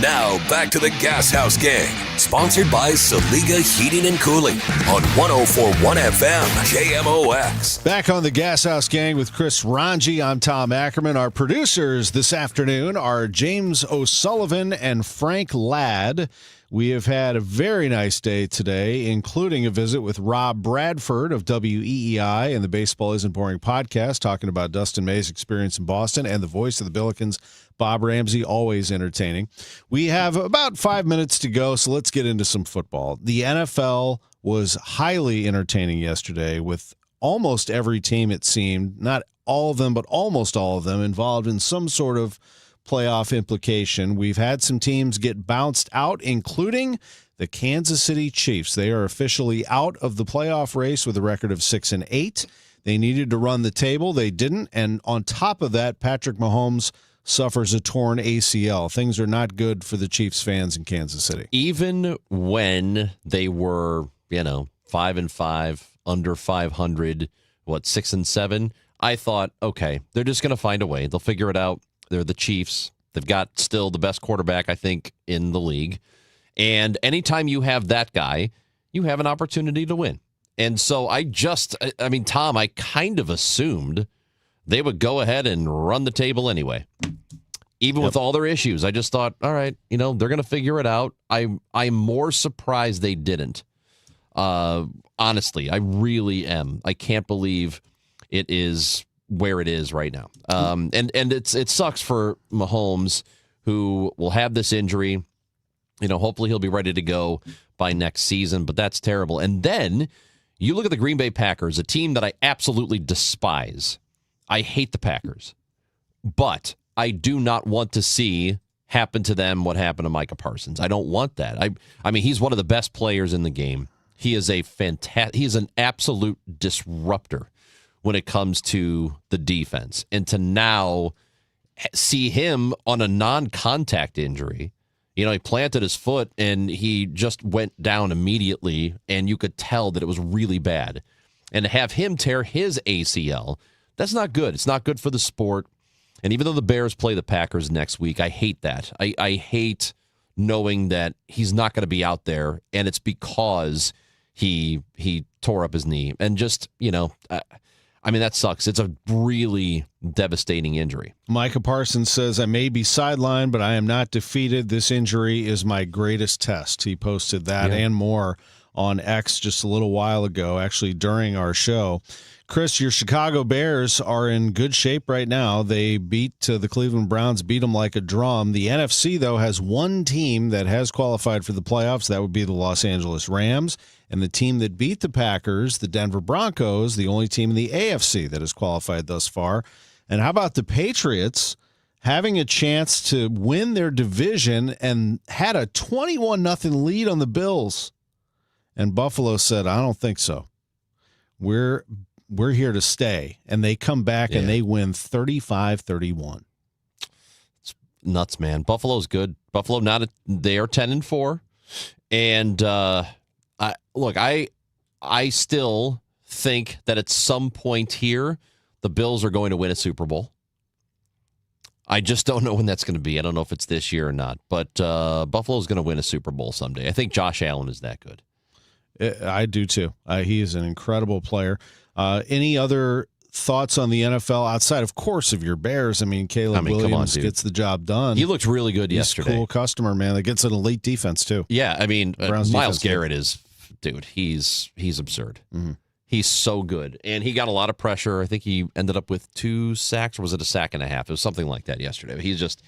Now back to the Gashouse Gang, sponsored by Saliga Heating and Cooling on 104.1 FM KMOX. Back on the Gashouse Gang with Chris Ranji. I'm Tom Ackerman. Our producers this afternoon are James O'Sullivan and Frank Ladd. We have had a very nice day today, including a visit with Rob Bradford of WEEI and the Baseball Isn't Boring podcast, talking about Dustin May's experience in Boston, and the voice of the Billikens, Bob Ramsey, always entertaining. We have about 5 minutes to go, so let's get into some football. The NFL was highly entertaining yesterday, with almost every team, it seemed, not all of them, but almost all of them, involved in some sort of playoff implication. We've had some teams get bounced out, including the Kansas City Chiefs. They are officially out of the playoff race with a record of 6-8. They needed to run the table. They didn't. And on top of that, Patrick Mahomes suffers a torn ACL. Things are not good for the Chiefs fans in Kansas City. Even when they were, 5-5, under 500, 6-7, I thought, okay, they're just going to find a way. They'll figure it out. They're the Chiefs. They've got still the best quarterback, I think, in the league. And anytime you have that guy, you have an opportunity to win. And so Tom, I kind of assumed they would go ahead and run the table anyway. Even with all their issues, I just thought, all right, they're going to figure it out. I'm more surprised they didn't. Honestly, I really am. I can't believe it is where it is right now. And it sucks for Mahomes, who will have this injury. Hopefully he'll be ready to go by next season, but that's terrible. And then you look at the Green Bay Packers, a team that I absolutely despise. I hate the Packers, but I do not want to see happen to them what happened to Micah Parsons. I don't want that. I mean, he's one of the best players in the game. He is he's an absolute disruptor when it comes to the defense. And to now see him on a non-contact injury, he planted his foot and he just went down immediately, and you could tell that it was really bad. And to have him tear his ACL, that's not good. It's not good for the sport. And even though the Bears play the Packers next week, I hate that. I hate knowing that he's not going to be out there, and it's because he tore up his knee. And just, that sucks. It's a really devastating injury. Micah Parsons says, I may be sidelined, but I am not defeated. This injury is my greatest test. He posted that and more on X just a little while ago, actually during our show. Chris, your Chicago Bears are in good shape right now. They beat the Cleveland Browns, beat them like a drum. The NFC, though, has one team that has qualified for the playoffs. That would be the Los Angeles Rams. And the team that beat the Packers, the Denver Broncos, the only team in the AFC that has qualified thus far. And how about the Patriots having a chance to win their division and had a 21-0 lead on the Bills? And Buffalo said, I don't think so. We're here to stay. And they come back and they win 35-31. It's nuts, man. Buffalo's good. Buffalo, they are 10-4. And I still think that at some point here, the Bills are going to win a Super Bowl. I just don't know when that's going to be. I don't know if it's this year or not. But Buffalo's going to win a Super Bowl someday. I think Josh Allen is that good. I do, too. He is an incredible player. Any other thoughts on the NFL outside, of course, of your Bears? I mean, Caleb Williams gets the job done. He looked really good yesterday. He's a cool customer, man. That gets an elite defense, too. Yeah, I mean, Myles Garrett is, dude, he's absurd. Mm-hmm. He's so good. And he got a lot of pressure. I think he ended up with 2 sacks, or was it a sack and a half? It was something like that yesterday. He's just,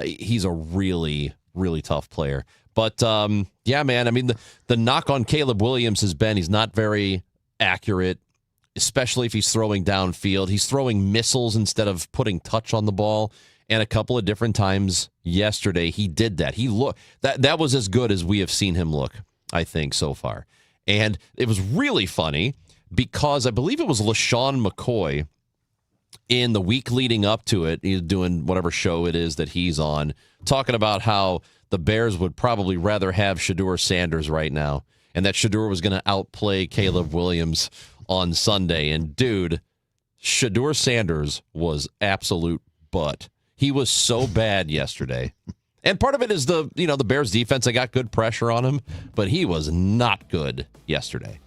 he's a really, really tough player. But, yeah, man, I mean, the knock on Caleb Williams has been he's not very accurate, especially if he's throwing downfield. He's throwing missiles instead of putting touch on the ball. And a couple of different times yesterday, he did that. That was as good as we have seen him look, I think, so far. And it was really funny because I believe it was LaShawn McCoy in the week leading up to it. He's doing whatever show it is that he's on, talking about how the Bears would probably rather have Shedeur Sanders right now, and that Shedeur was going to outplay Caleb Williams on Sunday. And, dude, Shedeur Sanders was absolute butt. He was so bad yesterday. And part of it is the Bears defense. They got good pressure on him, but he was not good yesterday.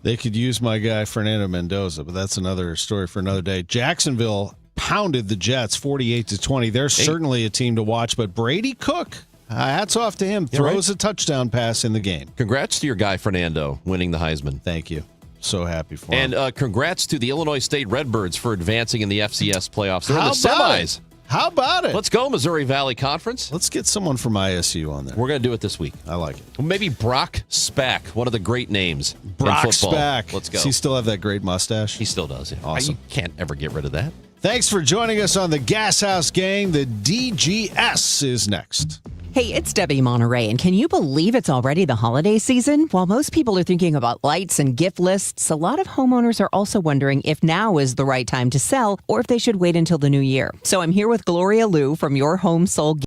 They could use my guy Fernando Mendoza, but that's another story for another day. Jacksonville pounded the Jets 48-20. They're certainly a team to watch, but Brady Cook, hats off to him, throws a touchdown pass in the game. Congrats to your guy Fernando winning the Heisman. Thank you. So happy for him. And congrats to the Illinois State Redbirds for advancing in the FCS playoffs. They're in the semis. How about it? Let's go, Missouri Valley Conference. Let's get someone from ISU on there. We're going to do it this week. I like it. Well, maybe Brock Spack, one of the great names Brock in football. Spack. Let's go. Does he still have that great mustache? He still does. Yeah. Awesome. You can't ever get rid of that. Thanks for joining us on the Gashouse Gang. The DGS is next. Hey, it's Debbie Monterey, and can you believe it's already the holiday season? While most people are thinking about lights and gift lists, a lot of homeowners are also wondering if now is the right time to sell or if they should wait until the new year. So I'm here with Gloria Liu from Your Home Sold